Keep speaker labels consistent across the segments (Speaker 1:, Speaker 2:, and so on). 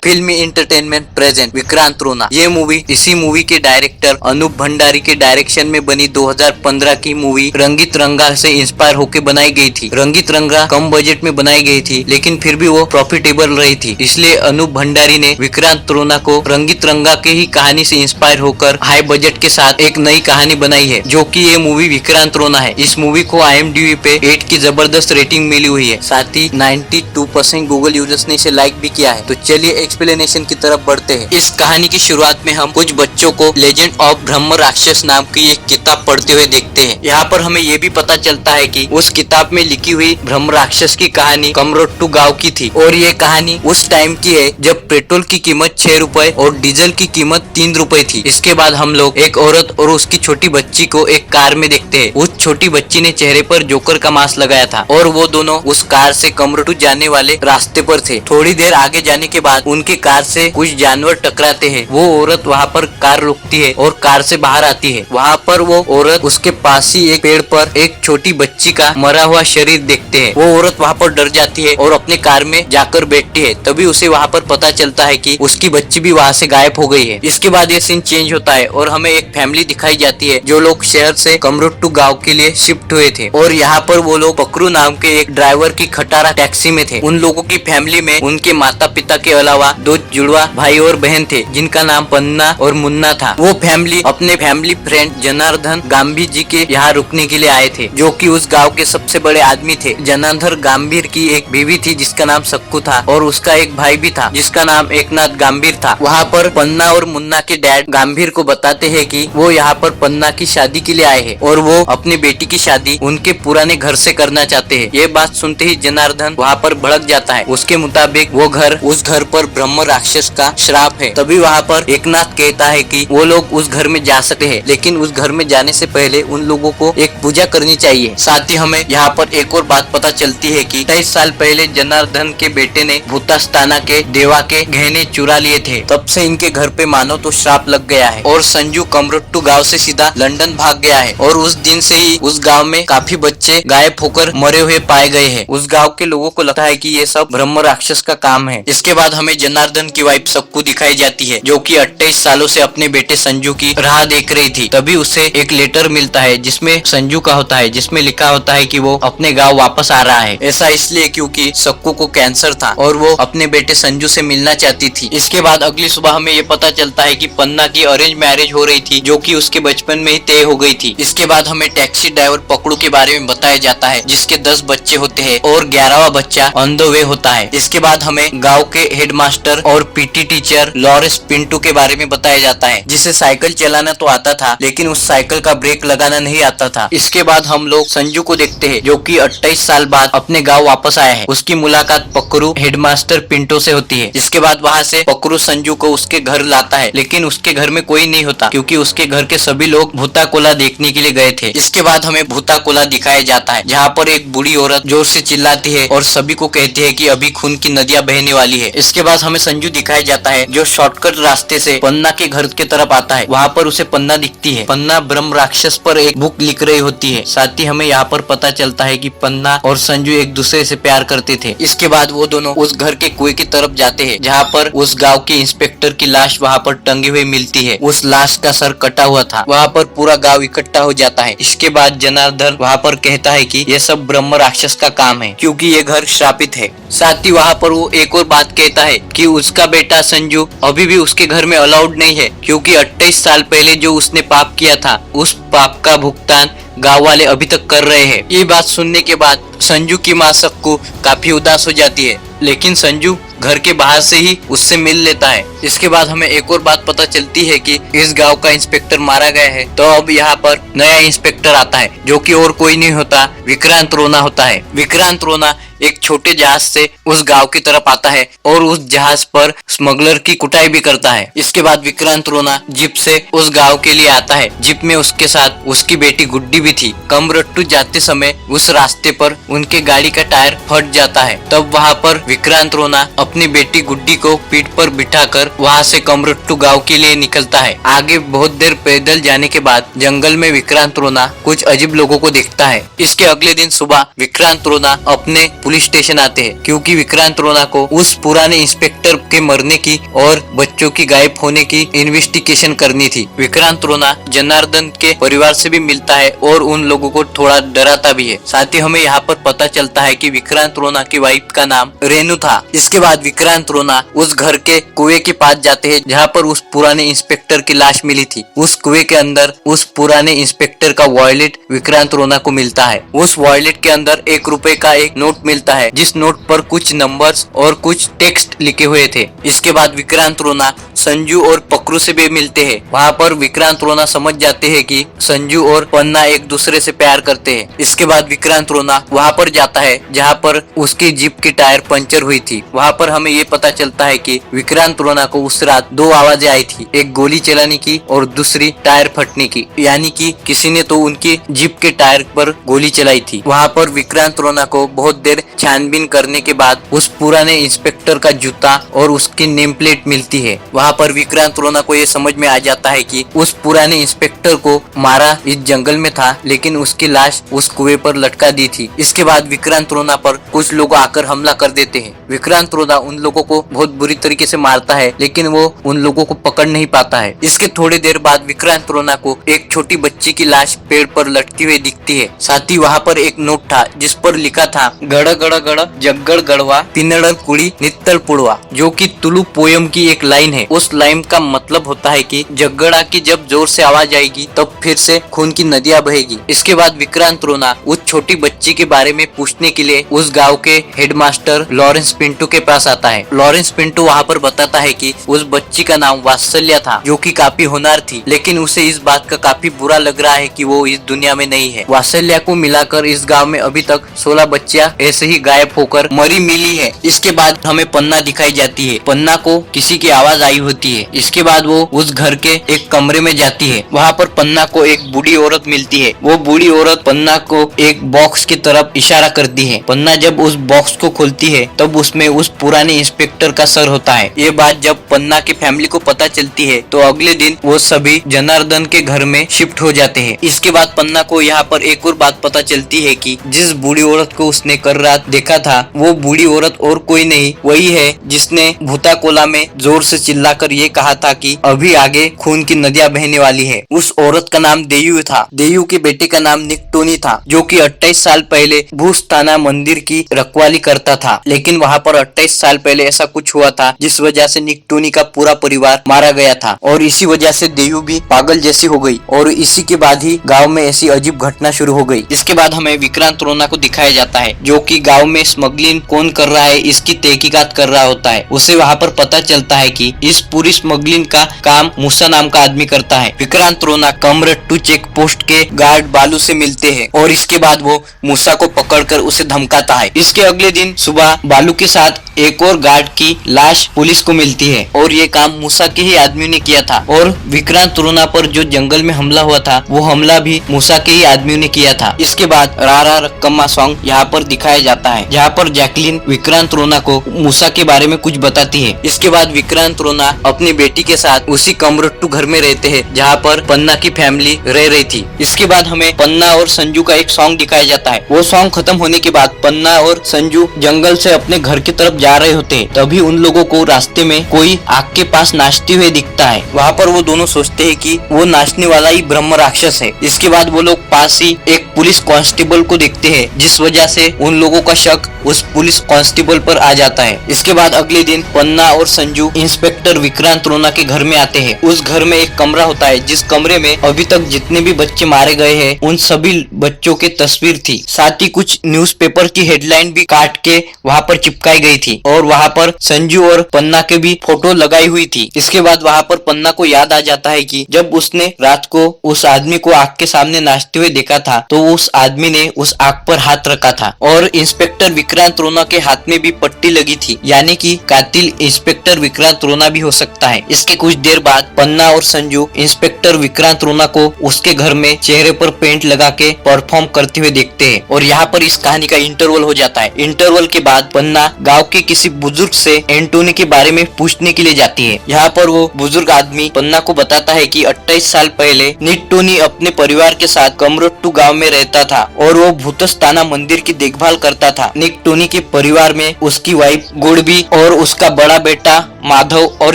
Speaker 1: फिल्मी entertainment present Vikrant रोना। ये मूवी इसी मूवी के डायरेक्टर अनूप भंडारी के डायरेक्शन में बनी 2015 की मूवी रंगीत रंगा से इंस्पायर होकर बनाई गई थी। रंगीत रंगा कम बजट में बनाई गई थी, लेकिन फिर भी वो प्रॉफिटेबल रही थी। इसलिए अनूप भंडारी ने विक्रांत रोना को रंगीत रंगा के ही कहानी से इंस्पायर होकर हाई बजट के साथ एक नई कहानी बनाई है, जो कि ये मूवी विक्रांत रोना है। इस मूवी को IMDb पे 8 की जबरदस्त रेटिंग मिली हुई है। साथ ही 92% गूगल यूजर्स ने इसे लाइक भी किया है। तो चलिए एक्सप्लेनेशन की तरफ बढ़ते हैं। इस कहानी की शुरुआत में हम कुछ बच्चों को लेजेंड ऑफ ब्रह्म राक्षस नाम की एक किताब पढ़ते हुए देखते हैं। यहाँ पर हमें ये भी पता चलता है कि उस किताब में लिखी हुई ब्रह्म राक्षस की कहानी कमरोट्टू गांव की थी, और ये कहानी उस टाइम की है जब पेट्रोल की कीमत 6 रुपए और डीजल की कीमत 3 रुपए थी। इसके बाद हम लोग एक औरत और उसकी छोटी बच्ची को एक कार में देखते हैं। उस छोटी बच्ची ने चेहरे पर जोकर का मास्क लगाया था और वो दोनों उस कार से कमरोट्टू जाने वाले रास्ते पर थे। थोड़ी देर आगे जाने के बाद उनके कार से कुछ जानवर टकराते हैं। वो औरत वहाँ पर कार रोकती है और कार से बाहर आती है। वहाँ पर वो औरत उसके पास ही एक पेड़ पर एक छोटी बच्ची का मरा हुआ शरीर देखते हैं। वो औरत वहाँ पर डर जाती है और अपने कार में जाकर बैठती है। तभी उसे वहाँ पर पता चलता है कि उसकी बच्ची भी वहाँ से गायब हो गई है। इसके बाद ये सीन चेंज होता है और हमें एक फैमिली दिखाई जाती है जो लोग शहर से कमरोट्टू गांव के लिए शिफ्ट हुए थे, और यहाँ पर वो लोग पकरू नाम के एक ड्राइवर की खटारा टैक्सी में थे। उन लोगों की फैमिली में उनके माता पिता के अलावा 2 जुड़वा भाई और बहन थे, जिनका नाम पन्ना और मुन्ना था। वो फैमिली अपने फैमिली फ्रेंड जनार्दन गांभी जी के यहाँ रुकने के लिए आए थे, जो कि उस गांव के सबसे बड़े आदमी थे। जनार्दन गांभीर की एक बीवी थी जिसका नाम सक्कू था, और उसका एक भाई भी था जिसका नाम एकनाथ गांभीर था। वहाँ पर पन्ना और मुन्ना के डैड गांभीर को बताते हैं कि वो यहाँ पर पन्ना की शादी के लिए आए हैं और वो अपनी बेटी की शादी उनके पुराने घर से करना चाहते हैं। ये बात सुनते ही जनार्दन वहाँ पर भड़क जाता है। उसके मुताबिक वो घर उस घर पर ब्रह्म राक्षस का श्राप है। तभी वहाँ पर एकनाथ कहता है कि वो लोग उस घर में जा सकते हैं, लेकिन उस घर में जाने से पहले उन लोगों को एक पूजा करनी चाहिए। साथ ही हमें यहाँ पर एक और बात पता चलती है कि 23 साल पहले जनार्दन के बेटे ने भूतास्ताना के देवा के गहने चुरा लिए थे। तब से इनके घर पे मानो तो श्राप लग गया है, और संजू कमरोट्टू गांव से सीधा लंदन भाग गया है। और उस दिन से ही उस गांव में काफी बच्चे गायब होकर मरे हुए पाए गए हैं। उस गांव के लोगों को लगता है कि ये सब ब्रह्म राक्षस का काम है। इसके बाद हमें जनार्दन की वाइफ सक्कू दिखाई जाती है, जो कि 28 सालों से अपने बेटे संजू की राह देख रही थी। तभी उसे एक लेटर मिलता है जिसमें संजू का होता है, जिसमें लिखा होता है कि वो अपने गाँव वापस आ रहा है। ऐसा इसलिए क्योंकि सक्कू को कैंसर था और वो अपने बेटे संजू से मिलना चाहती थी। इसके बाद अगली सुबह हमें ये पता चलता है कि पन्ना की अरेंज मैरिज हो रही थी, जो कि उसके बचपन में ही तय हो गई थी। इसके बाद हमें टैक्सी ड्राइवर पकड़ू के बारे में बताया जाता है, जिसके 10 बच्चे होते हैं और 11वां बच्चा ऑन द वे होता है। इसके बाद हमें गांव के हेडमास्टर और PT टीचर लॉरेंस पिंटू के बारे में बताया जाता है, जिसे साइकिल चलाना तो आता था, लेकिन उस साइकिल का ब्रेक लगाना नहीं आता था। इसके बाद हम लोग संजू को देखते हैं, जो कि 28 साल बाद अपने गाँव वापस आया है। उसकी मुलाकात पकड़ू हेडमास्टर पिंटू से होती है। इसके बाद वहाँ से पकड़ू संजू को उसके घर लाता है, लेकिन उसके घर में कोई नहीं होता, क्योंकि उसके घर के सभी लोग भूता कोला देखने के लिए गए थे। इसके बाद हमें भूता कोला दिखाया जाता है, जहाँ पर एक बूढ़ी औरत जोर से चिल्लाती है और सभी को कहती है कि अभी खून की नदियां बहने वाली है। इसके बाद हमें संजू दिखाया जाता है, जो शॉर्टकट रास्ते से पन्ना के घर के तरफ आता है। वहाँ पर उसे पन्ना दिखती है। पन्ना ब्रह्म राक्षस पर एक बुक लिख रही होती है। साथ ही हमें यहाँ पर पता चलता है कि पन्ना और संजू एक दूसरे से प्यार करते थे। इसके बाद वो दोनों उस घर के कुएं की तरफ जाते हैं, जहाँ पर उस गाँव के इंस्पेक्टर की लाश वहाँ पर टंगी हुई मिलती है। उस लाश का सर कटा हुआ था। वहाँ पर पूरा गाँव इकट्ठा हो जाता है। इसके बाद जनार्दन वहाँ पर कहता है कि ये सब ब्रह्म राक्षस का काम है, क्योंकि ये घर श्रापित है। साथ ही वहाँ पर वो एक और बात कहता है कि उसका बेटा संजू अभी भी उसके घर में अलाउड नहीं है, क्योंकि 28 साल पहले जो उसने पाप किया था, उस पाप का भुगतान गाँव वाले अभी तक कर रहे हैं। ये बात सुनने के बाद संजू की माँ सक्कू काफी उदास हो जाती है, लेकिन संजू घर के बाहर से ही उससे मिल लेता है। इसके बाद हमें एक और बात पता चलती है कि इस गांव का इंस्पेक्टर मारा गया है। तो अब यहाँ पर नया इंस्पेक्टर आता है, जो कि और कोई नहीं होता, विक्रांत रोना होता है। विक्रांत रोना एक छोटे जहाज से उस गांव की तरफ आता है और उस जहाज पर स्मगलर की कुटाई भी करता है। इसके बाद विक्रांत रोना जीप से उस गांव के लिए आता है। जीप में उसके साथ उसकी बेटी गुड्डी भी थी। कमरट्टू जाते समय उस रास्ते पर उनके गाड़ी का टायर फट जाता है। तब वहाँ पर विक्रांत रोना अपनी बेटी गुड्डी को पीठ पर बिठाकर वहाँ से कमरट्टू गांव के लिए निकलता है। आगे बहुत देर पैदल जाने के बाद जंगल में विक्रांत रोना कुछ अजीब लोगों को देखता है। इसके अगले दिन सुबह विक्रांत रोना अपने पुलिस स्टेशन आते हैं, क्योंकि विक्रांत रोना को उस पुराने इंस्पेक्टर के मरने की और बच्चों की गायब होने की इन्वेस्टिगेशन करनी थी। विक्रांत रोना जनार्दन के परिवार से भी मिलता है और उन लोगों को थोड़ा डराता भी है। साथ ही हमें यहाँ पर पता चलता है कि विक्रांत रोना की वाइफ का नाम रेनू था। इसके बाद विक्रांत रोना उस घर के कुएं के पास जाते हैं जहाँ पर उस पुराने इंस्पेक्टर की लाश मिली थी। उस कुएं के अंदर उस पुराने इंस्पेक्टर का वॉयलेट विक्रांत रोना को मिलता है। उस वॉयलेट के अंदर ₹1 का एक नोट मिलता है, जिस नोट पर कुछ नंबर्स और कुछ टेक्स्ट लिखे हुए थे। इसके बाद विक्रांत रोना संजू और पकरू से भी मिलते हैं। वहाँ पर विक्रांत रोना समझ जाते हैं कि संजू और पन्ना एक दूसरे से प्यार करते हैं। इसके बाद विक्रांत रोना वहाँ पर जाता है जहाँ पर उसकी जीप की टायर पंचर हुई थी। वहाँ पर हमें ये पता चलता है कि विक्रांत रोना को उस रात 2 आवाजें आई थी, एक गोली चलाने की और दूसरी टायर फटने की, यानी कि किसी ने तो उनकी जीप के टायर पर गोली चलाई थी। वहाँ पर विक्रांत रोना को बहुत देर छानबीन करने के बाद उस पुराने इंस्पेक्टर का जूता और उसकी नेम प्लेट मिलती है। वहाँ पर विक्रांत रोना को ये समझ में आ जाता है कि उस पुराने इंस्पेक्टर को मारा इस जंगल में था, लेकिन उसकी लाश उस कुएं पर लटका दी थी। इसके बाद विक्रांत रोना पर कुछ लोग आकर हमला कर देते हैं। विक्रांत रोना उन लोगों को बहुत बुरी तरीके से मारता है, लेकिन वो उन लोगों को पकड़ नहीं पाता है। इसके थोड़ी देर बाद विक्रांत रोना को एक छोटी बच्ची की लाश पेड़ पर लटकी हुई दिखती है। साथ ही वहाँ पर एक नोट था जिस पर लिखा था गड़ गड़ गड़ जगड़ गड़वा पिनड़ कुड़ी नित्तल पुड़वा, जो कि तुलु पोयम की एक लाइन है। उस लाइन का मतलब होता है कि जगड़ा की जब जोर से आवाज आएगी तब फिर से खून की नदियां बहेगी। इसके बाद विक्रांत रोना उस छोटी बच्ची के बारे में पूछने के लिए उस गांव के हेडमास्टर लॉरेंस पिंटू के पास आता है। लॉरेंस पिंटू वहाँ पर बताता है कि उस बच्ची का नाम वात्सल्य था, जो कि काफी होनहार थी, लेकिन उसे इस बात का काफी बुरा लग रहा है कि वो इस दुनिया में नहीं है। वात्सल्य को मिलाकर इस गांव में अभी तक 16 बच्चियां ऐसे ही गायब होकर मरी मिली है। इसके बाद हमें पन्ना दिखाई जाती है। पन्ना को किसी की आवाज आई होती है। इसके बाद वो उस घर के एक कमरे में जाती है। वहाँ पर पन्ना को एक बूढ़ी औरत मिलती है। वो बूढ़ी औरत पन्ना को एक बॉक्स की तरफ इशारा करती है। पन्ना जब उस बॉक्स को खोलती है तब उसमें उस पुराने इंस्पेक्टर का सर होता है। ये बात जब पन्ना की फैमिली को पता चलती है तो अगले दिन वो सभी जनार्दन के घर में शिफ्ट हो जाते हैं। इसके बाद पन्ना को यहाँ पर एक और बात पता चलती है कि जिस बूढ़ी औरत को उसने कल रात देखा था वो बूढ़ी औरत और कोई नहीं वही है जिसने भूताकोला में जोर से चिल्लाकर ये कहा था कि अभी आगे खून की नदियां बहने वाली है। उस औरत का नाम देयू था। देयू के बेटे का नाम निकटोनी था, जो कि 28 साल पहले भूस्ताना मंदिर की रखवाली करता था। लेकिन वहाँ पर 28 साल पहले ऐसा कुछ हुआ था जिस वजह से निकटोनी का पूरा परिवार मारा गया था और इसी वजह से देयू भी पागल जैसी हो गई और इसी के बाद ही गाँव में ऐसी अजीब घटना शुरू हो गई। इसके बाद हमें विक्रांत रोना को दिखाया जाता है, जो कि गाँव में स्मगलिंग कौन कर रहा है इसकी तहकीकात कर रहा होता है। उसे वहाँ पर पता चलता है कि इस पूरी स्मगलिंग का काम मूसा नाम का आदमी करता है। विक्रांत रोना कमरट्टू चेक पोस्ट के गार्ड बालू से मिलते हैं और इसके बाद वो मूसा को पकड़कर उसे धमकाता है। इसके अगले दिन सुबह बालू के साथ एक और गार्ड की लाश पुलिस को मिलती है और ये काम मूसा के ही आदमियों ने किया था और विक्रांत रोना पर जो जंगल में हमला हुआ था वो हमला भी मूसा के ही आदमियों ने किया था। इसके बाद रारा रक्कम्मा सॉन्ग यहाँ पर दिखाया जाता है, जहाँ पर जैकलिन विक्रांत रोना को मूसा के बारे में कुछ बताती है। इसके बाद विक्रांत रोना अपनी बेटी के साथ उसी कमरट्टू घर में रहते हैं जहाँ पर पन्ना की फैमिली रह रही थी। इसके बाद हमें पन्ना और संजू का एक सॉन्ग दिखाया जाता है। वो सॉन्ग खत्म होने के बाद पन्ना और संजू जंगल से अपने घर की तरफ जा रहे होते हैं। तभी उन लोगों को रास्ते में कोई आग के पास नाचते हुए दिखता है। वहाँ पर वो दोनों सोचते हैं कि वो नाचने वाला ही ब्रह्म राक्षस है। इसके बाद वो लोग पास ही एक पुलिस कांस्टेबल को देखते हैं, जिस वजह से उन लोगों का शक उस पुलिस कांस्टेबल पर आ जाता है। इसके बाद अगले दिन पन्ना और संजू इंस्पेक्टर विक्रांत रोना के घर में आते हैं। उस घर में एक कमरा होता है, जिस कमरे में अभी तक जितने भी बच्चे मारे गए हैं उन सभी बच्चों की तस्वीर थी। साथ ही कुछ न्यूज़पेपर की हेडलाइन भी काट के वहाँ पर चिपकाई गई थी और वहाँ पर संजू और पन्ना के भी फोटो लगाई हुई थी। इसके बाद वहाँ पर पन्ना को याद आ जाता है कि जब उसने रात को उस आदमी को आग के सामने नाचते हुए देखा था तो उस आदमी ने उस आग पर हाथ रखा था और इंस्पेक्टर विक्रांत रोना के हाथ में भी पट्टी लगी थी, यानी कि कातिल इंस्पेक्टर विक्रांत रोना भी हो सकता है। इसके कुछ देर बाद पन्ना और संजू इंस्पेक्टर विक्रांत रोना को उसके घर में चेहरे पर पेंट लगा के परफॉर्म करते हुए देखते हैं और यहाँ पर इस कहानी का इंटरवल हो जाता है। इंटरवल के बाद पन्ना गाँव के किसी बुजुर्ग से एंटोनी के बारे में पूछने के लिए जाती है। यहाँ पर वो बुजुर्ग आदमी पन्ना को बताता है कि 28 साल पहले निक टोनी अपने परिवार के साथ कमरोट्टू गांव में रहता था और वो भूतस्ताना मंदिर की देखभाल करता था। निक टोनी के परिवार में उसकी वाइफ गोडबी और उसका बड़ा बेटा माधव और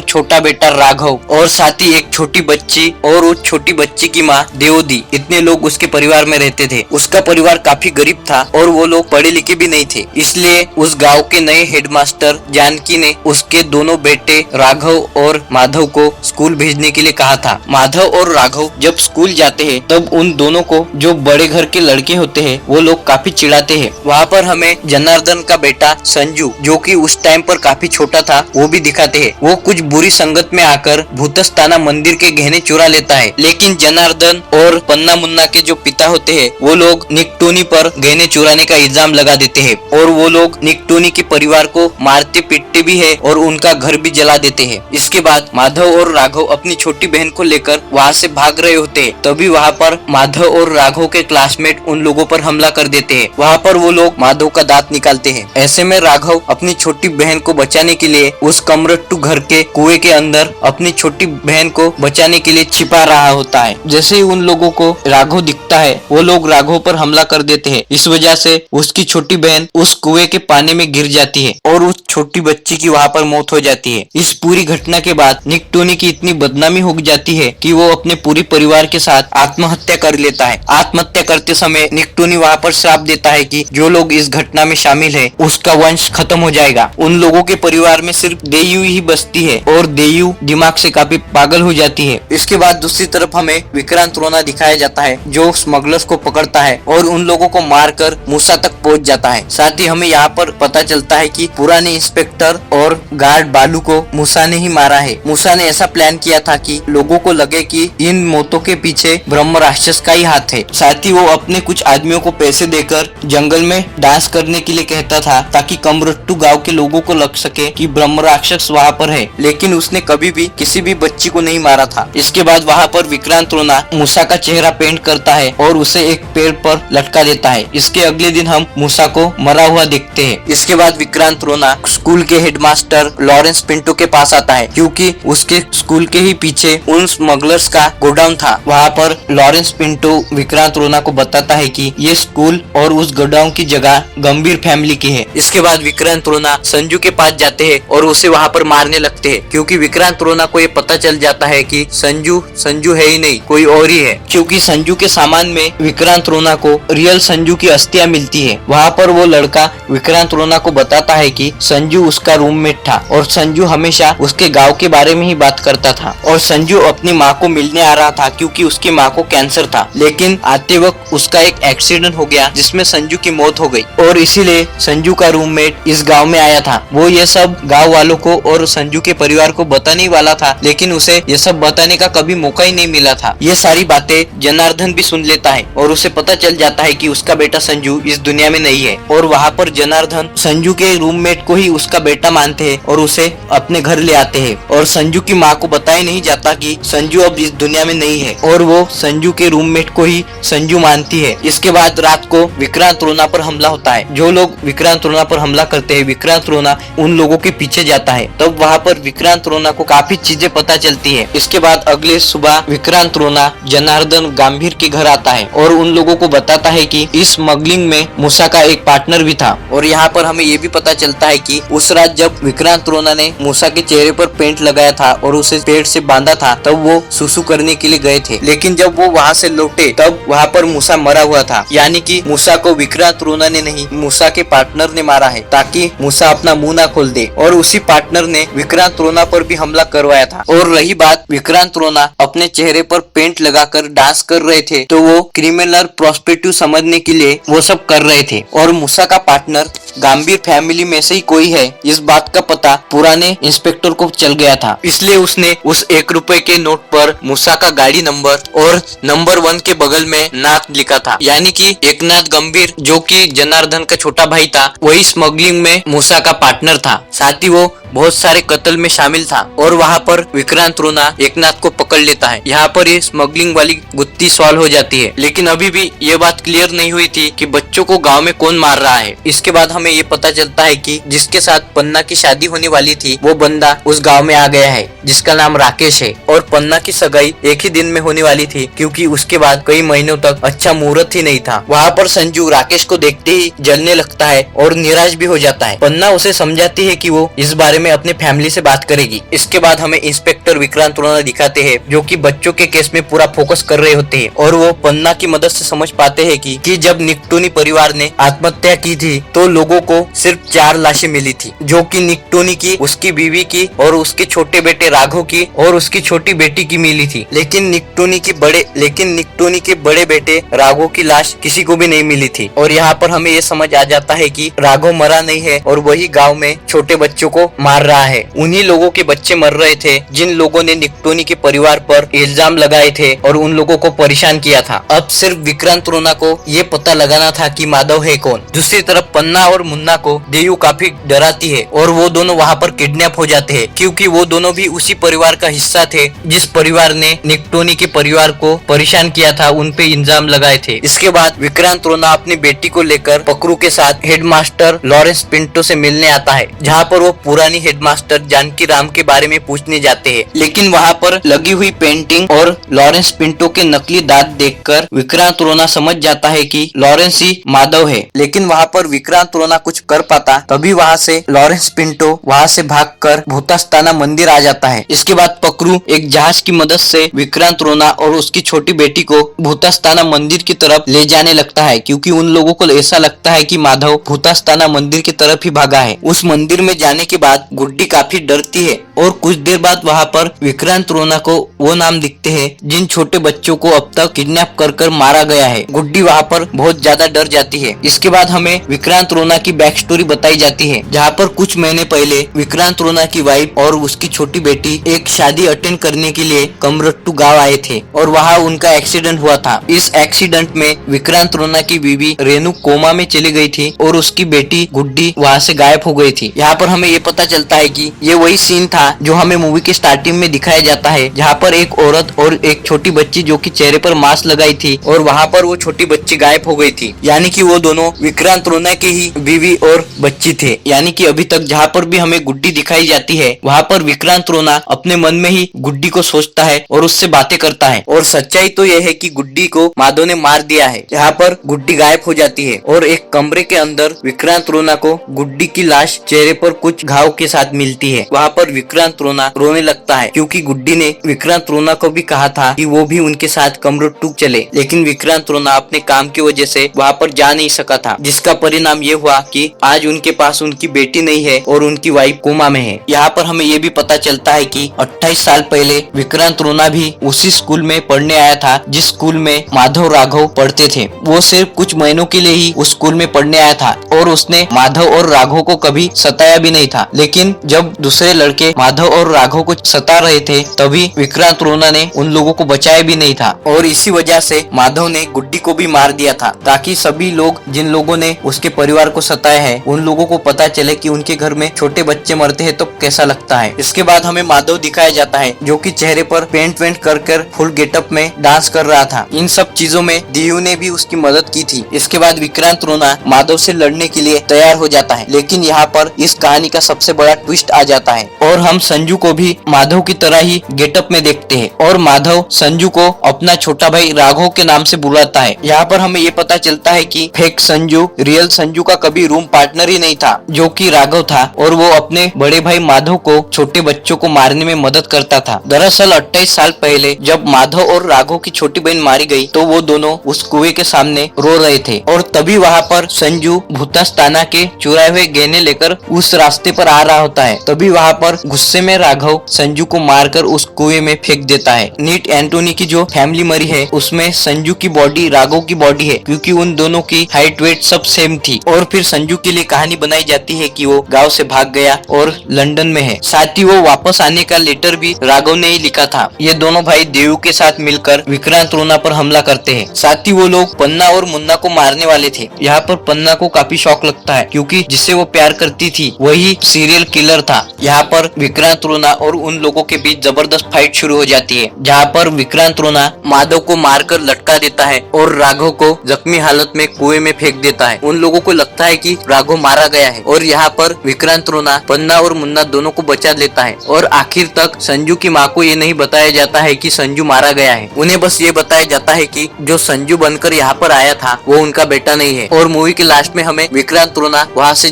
Speaker 1: छोटा बेटा राघव और साथ ही एक छोटी बच्ची और उस छोटी बच्ची की माँ देवोदी, इतने लोग उसके परिवार में रहते थे। उसका परिवार काफी गरीब था और वो लोग पढ़े लिखे भी नहीं थे, इसलिए उस गांव के नए हेडमास्टर जानकी ने उसके दोनों बेटे राघव और माधव को स्कूल भेजने के लिए कहा था। माधव और राघव जब स्कूल जाते हैं तब उन दोनों को जो बड़े घर के लड़के होते हैं वो लोग काफी चिढ़ाते हैं। वहाँ पर हमें जनार्दन का बेटा संजू, जो कि उस टाइम पर काफी छोटा था, वो भी दिखाते हैं। वो कुछ बुरी संगत में आकर भूतस्ताना मंदिर के गहने चुरा लेता है, लेकिन जनार्दन और पन्ना मुन्ना के जो पिता होते हैं वो लोग निक टोनी पर गहने चुराने का इल्जाम लगा देते हैं और वो लोग निक टोनी के परिवार को मारते पीटते भी है और उनका घर भी जला देते हैं। इसके बाद माधव और राघव अपनी छोटी बहन को लेकर वहाँ से भाग रहे होते हैं, तभी वहाँ पर माधव और राघव के क्लासमेट उन लोगों पर हमला कर देते हैं। वहाँ पर वो लोग माधव का दांत निकालते हैं। ऐसे में राघव अपनी छोटी बहन को बचाने के लिए उस कमरट्टू घर के कुएं के अंदर अपनी छोटी बहन को बचाने के लिए छिपा रहा होता है। जैसे ही उन लोगों को राघव दिखता है वो लोग राघव पर हमला कर देते हैं। इस वजह से उसकी छोटी बहन उस कुएं के पानी में गिर जाती है और उस छोटी बच्ची की वहाँ पर मौत हो जाती है। इस पूरी घटना के बाद निक टोनी की इतनी बदनामी हो जाती है कि वो अपने पूरे परिवार के साथ आत्महत्या कर लेता है। आत्महत्या करते समय निक टोनी वहाँ पर श्राप देता है कि जो लोग इस घटना में शामिल है उसका वंश खत्म हो जाएगा। उन लोगों के परिवार में सिर्फ देयू ही बचती है और देयू दिमाग से काफी पागल हो जाती है। इसके बाद दूसरी तरफ हमें विक्रांत रोना दिखाया जाता है जो स्मगलर्स को पकड़ता है और उन लोगों को मारकर मूसा तक पहुंच जाता है। साथ ही हमें यहाँ पर पता चलता है कि पुराने इंस्पेक्टर और गार्ड बालू को मूसा ने ही मारा है। मूसा ने ऐसा प्लान किया था कि लोगों को लगे कि इन मौतों के पीछे ब्रह्म राक्षस का ही हाथ है। साथ ही वो अपने कुछ आदमियों को पैसे देकर जंगल में डांस करने के लिए कहता था ताकि कमरट्टू गांव के लोगों को लग सके कि ब्रह्म राक्षस वहाँ पर है, लेकिन उसने कभी भी किसी भी बच्ची को नहीं मारा था। इसके बाद वहाँ पर विक्रांत रोना मूसा का चेहरा पेंट करता है और उसे एक पेड़ पर लटका देता है। इसके अगले दिन हम मूसा को मरा हुआ देखते हैं। इसके बाद विक्रांत रोना स्कूल के हेडमास्टर लॉरेंस पिंटो के पास आता है क्योंकि उसके स्कूल के ही पीछे उन स्मगलर्स का गोडाउन था। वहाँ पर लॉरेंस पिंटो विक्रांत रोना को बताता है कि ये स्कूल और उस गोडाउन की जगह गंभीर फैमिली की है। इसके बाद विक्रांत रोना संजू के पास जाते हैं और उसे वहाँ पर मारने लगते हैं क्योंकि विक्रांत रोना को ये पता चल जाता है कि संजू है ही नहीं, कोई और ही है, क्योंकि संजू के सामान में विक्रांत रोना को रियल संजू की अस्थियां मिलती है। वहाँ पर वो लड़का विक्रांत रोना को बताता है कि संजू उसका रूममेट था और संजू हमेशा उसके गांव के बारे में ही बात करता था और संजू अपनी माँ को मिलने आ रहा था क्योंकि उसकी माँ को कैंसर था, लेकिन आते वक्त उसका एक एक्सीडेंट हो गया जिसमें संजू की मौत हो गई और इसीलिए संजू का रूममेट इस गाँव में आया था। वो ये सब गाँव वालों को और संजू के परिवार को बताने वाला था, लेकिन उसे ये सब बताने का कभी मौका ही नहीं मिला था। ये सारी बातें जनार्दन भी सुन लेता है और उसे पता चल जाता है कि उसका बेटा संजू इस दुनिया में नहीं है और वहाँ पर जनार्दन संजू के रूममेट को ही उसका बेटा मानते हैं और उसे अपने घर ले आते हैं और संजू की माँ को बताया नहीं जाता कि संजू अब इस दुनिया में नहीं है और वो संजू के रूममेट को ही संजू मानती है। इसके बाद रात को विक्रांत रोना पर हमला होता है। जो लोग विक्रांत रोना पर हमला करते हैं विक्रांत रोना उन लोगों के पीछे जाता है। तब वहाँ पर विक्रांत रोना को काफी चीजें पता चलती है। इसके बाद अगले सुबह विक्रांत रोना जनार्दन गंभीर के घर आता है और उन लोगों को बताता है कि इस स्मगलिंग में मूसा का एक पार्टनर भी था। और यहाँ पर हमें ये भी पता चलता है कि उस रात जब विक्रांत रोना ने मूसा के चेहरे पर पेंट लगाया था और उसे पेड़ से बांधा था तब वो सुसु करने के लिए गए थे, लेकिन जब वो वहाँ से लौटे तब वहाँ पर मूसा मरा हुआ था। यानी कि मूसा को विक्रांत रोना ने नहीं, मूसा के पार्टनर ने मारा है ताकि मूसा अपना मुंह ना खोल दे और उसी पार्टनर ने विक्रांत रोना पर भी हमला करवाया था। और रही बात विक्रांत रोना अपने चेहरे पर पेंट लगाकर डांस कर रहे थे तो वो क्रिमिनल प्रोस्पेक्टिव समझने के लिए वो सब कर रहे थे और मूसा का पार्टनर गंभीर फैमिली में से ही कोई है इस बात का पता पुराने इंस्पेक्टर को चल गया था। इसलिए उसने उस 1 रुपए के नोट पर मूसा का गाड़ी नंबर और नंबर 1 के बगल में नाथ लिखा था। यानी कि एकनाथ गंभीर जो कि जनार्दन का छोटा भाई था वही स्मगलिंग में मूसा का पार्टनर था। साथ ही वो बहुत सारे कत्ल में शामिल था और वहाँ पर विक्रांत रोना एकनाथ को पकड़ लेता है। यहाँ पर ये स्मगलिंग वाली गुत्थी सॉल्व हो जाती है, लेकिन अभी भी ये बात क्लियर नहीं हुई थी कि बच्चों को गांव में कौन मार रहा है। इसके बाद हमें ये पता चलता है कि जिसके साथ पन्ना की शादी होने वाली थी वो बंदा उस गांव में आ गया है, जिसका नाम राकेश है। और पन्ना की सगाई एक ही दिन में होने वाली थी, क्योंकि उसके बाद कई महीनों तक अच्छा मुहूर्त ही नहीं था। वहाँ पर संजू राकेश को देखते ही जलने लगता है और निराश भी हो जाता है। पन्ना उसे समझाती है कि वो इस बारे में अपने फैमिली से बात करेगी। इसके बाद हमें इंस्पेक्टर विक्रांत रोना दिखाते हैं, जो कि बच्चों के केस में पूरा फोकस कर रहे होते हैं और वो पन्ना की मदद से समझ पाते हैं कि जब निकटोनी परिवार ने आत्महत्या की थी तो लोगों को सिर्फ 4 लाशें मिली थी, जो कि निकटोनी की, उसकी बीवी की और उसके छोटे बेटे राघव की और उसकी छोटी बेटी की मिली थी। लेकिन निकटोनी के बड़े बेटे राघव की लाश किसी को भी नहीं मिली थी। और यहाँ पर हमें ये समझ आ जाता है कि राघव मरा नहीं है और वही गांव में छोटे बच्चों को मार रहा है। उन्हीं लोगों के बच्चे मर रहे थे जिन लोगों ने निकटोनी के परिवार पर इल्जाम लगाए थे और उन लोगों को परेशान किया था। अब सिर्फ विक्रांत रोना को ये पता लगाना था कि माधव है कौन। दूसरी तरफ पन्ना और मुन्ना को देयू काफी डराती है और वो दोनों वहाँ पर किडनैप हो जाते हैं, क्योंकि वो दोनों भी उसी परिवार का हिस्सा थे जिस परिवार ने निकटोनी के परिवार को परेशान किया था, उन पे इल्जाम लगाए थे। इसके बाद विक्रांत रोना अपनी बेटी को लेकर पकरू के साथ हेडमास्टर लॉरेंस पिंटो से मिलने आता है, जहाँ पर वो पुरानी हेडमास्टर जानकी राम के बारे में पूछने जाते हैं। लेकिन वहाँ पर लगी हुई पेंटिंग और लॉरेंस पिंटो के नकली दांत देखकर विक्रांत रोना समझ जाता है कि लॉरेंस ही माधव है। लेकिन वहाँ पर विक्रांत रोना कुछ कर पाता तभी वहाँ से लॉरेंस पिंटो वहाँ से भागकर भूतास्ताना मंदिर आ जाता है। इसके बाद पकरू एक जहाज की मदद से विक्रांत रोना और उसकी छोटी बेटी को भूतास्ताना मंदिर की तरफ ले जाने लगता है, क्योंकि उन लोगों को ऐसा लगता है कि माधव भूतास्ताना मंदिर की तरफ ही भागा है। उस मंदिर में जाने के बाद गुड्डी काफी डरती है और कुछ देर बाद वहाँ पर विक्रांत रोना को वो नाम दिखते हैं जिन छोटे बच्चों को अब तक किडनैप कर मारा गया है। गुड्डी वहाँ पर बहुत ज्यादा डर जाती है। इसके बाद हमें विक्रांत रोना की बैक स्टोरी बताई जाती है, जहाँ पर कुछ महीने पहले विक्रांत रोना की वाइफ और उसकी छोटी बेटी एक शादी अटेंड करने के लिए कमरट्टू गाँव आए थे और वहाँ उनका एक्सीडेंट हुआ था। इस एक्सीडेंट में विक्रांत रोना की बीवी रेनू कोमा में चली गई थी और उसकी बेटी गुड्डी वहाँ से गायब हो गई थी। यहाँ पर हमें ये पता चलता है कि ये वही सीन था जो हमें मूवी के स्टार्टिंग में दिखाया जाता है, जहाँ पर एक औरत और एक छोटी बच्ची जो कि चेहरे पर मास्क लगाई थी और वहाँ पर वो छोटी बच्ची गायब हो गई थी। यानी कि वो दोनों विक्रांत रोना के ही बीवी और बच्ची थे। यानी कि अभी तक जहाँ पर भी हमें गुड्डी दिखाई जाती है वहाँ पर विक्रांत रोना अपने मन में ही गुड्डी को सोचता है और उससे बातें करता है। और सच्चाई तो यह है कि गुड्डी को माधव ने मार दिया है। यहाँ पर गुड्डी गायब हो जाती है और एक कमरे के अंदर विक्रांत रोना को गुड्डी की लाश चेहरे पर कुछ घाव के साथ मिलती है। वहाँ पर विक्रांत रोना रोने लगता है, क्योंकि गुड्डी ने विक्रांत रोना को भी कहा था कि वो भी उनके साथ कमरट्टू चले, लेकिन विक्रांत रोना अपने काम की वजह से वहाँ पर जा नहीं सका था, जिसका परिणाम ये हुआ कि आज उनके पास उनकी बेटी नहीं है और उनकी वाइफ कोमा में है। यहाँ पर हमें ये भी पता चलता है कि 28 साल पहले विक्रांत रोना भी उसी स्कूल में पढ़ने आया था जिस स्कूल में माधव राघव पढ़ते थे। वो सिर्फ कुछ महीनों के लिए ही उस स्कूल में पढ़ने आया था और उसने माधव और राघव को कभी सताया भी नहीं था। लेकिन जब दूसरे लड़के माधव और राघव को सता रहे थे तभी विक्रांत रोना ने उन लोगों को बचाया भी नहीं था और इसी वजह से माधव ने गुड्डी को भी मार दिया था, ताकि सभी लोग जिन लोगों ने उसके परिवार को सताया है उन लोगों को पता चले कि उनके घर में छोटे बच्चे मरते हैं तो कैसा लगता है। इसके बाद हमें माधव दिखाया जाता है जो कि चेहरे पर पेंट वेंट कर फुल गेटअप में डांस कर रहा था। इन सब चीजों में देयू ने भी उसकी मदद की थी। इसके बाद विक्रांत रोना माधव से लड़ने के लिए तैयार हो जाता है, लेकिन यहाँ पर इस कहानी का सबसे बड़ा ट्विस्ट आ जाता है और हम संजू को भी माधव की तरह ही गेटअप में देखते हैं और माधव संजू को अपना छोटा भाई राघव के नाम से बुलाता है। यहाँ पर हमें ये पता चलता है कि फेक संजू रियल संजू का कभी रूम पार्टनर ही नहीं था, जो कि राघव था और वो अपने बड़े भाई माधव को छोटे बच्चों को मारने में मदद करता था। दरअसल 28 साल पहले जब माधव और राघव की छोटी बहन मारी गई तो वो दोनों उस कुएं के सामने रो रहे थे और तभी वहाँ पर संजू भूतास्ताना के चुराए हुए गहने लेकर उस रास्ते पर आ रहा होता है। तभी वहाँ पर गुस्से में राघव संजू को मारकर उस कुएं में फेंक देता है। नीट एंटोनी की जो फैमिली मरी है उसमें संजू की बॉडी राघव की बॉडी है, क्योंकि उन दोनों की हाइट वेट सब सेम थी। और फिर संजू के लिए कहानी बनाई जाती है कि वो गांव से भाग गया और लंदन में है। साथ ही वो वापस आने का लेटर भी राघव ने ही लिखा था। ये दोनों भाई देवू के साथ मिलकर विक्रांत रोना पर हमला करते हैं। साथ ही वो लोग पन्ना और मुन्ना को मारने वाले थे। यहाँ पर पन्ना को काफी शौक लगता है, क्योंकि जिससे वो प्यार करती थी वही सीरियल सीरियल किलर था। यहाँ पर विक्रांत रोना और उन लोगों के बीच जबरदस्त फाइट शुरू हो जाती है, जहाँ पर विक्रांत रोना माधव को मारकर लटका देता है और राघव को जख्मी हालत में कुएं में फेंक देता है। उन लोगों को लगता है कि राघव मारा गया है और यहाँ पर विक्रांत रोना पन्ना और मुन्ना दोनों को बचा लेता है और आखिर तक संजू की माँ को ये नहीं बताया जाता है कि संजू मारा गया है। उन्हें बस ये बताया जाता है कि जो संजू बनकर यहाँ पर आया था वो उनका बेटा नहीं है। और मूवी के लास्ट में हमें विक्रांत रोना वहाँ से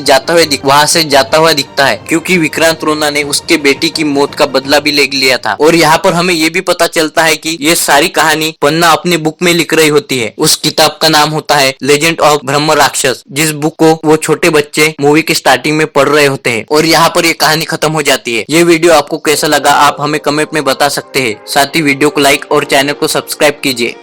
Speaker 1: जाता हुआ दिखता है, क्योंकि विक्रांत रोना ने उसके बेटी की मौत का बदला भी ले लिया था। और यहाँ पर हमें ये भी पता चलता है कि ये सारी कहानी पन्ना अपनी बुक में लिख रही होती है। उस किताब का नाम होता है लेजेंड ऑफ ब्रह्म राक्षस, जिस बुक को वो छोटे बच्चे मूवी के स्टार्टिंग में पढ़ रहे होते हैं। और यहाँ पर ये कहानी खत्म हो जाती है। ये वीडियो आपको कैसा लगा आप हमें कमेंट में बता सकते हैं। साथ ही वीडियो को लाइक और चैनल को सब्सक्राइब कीजिए।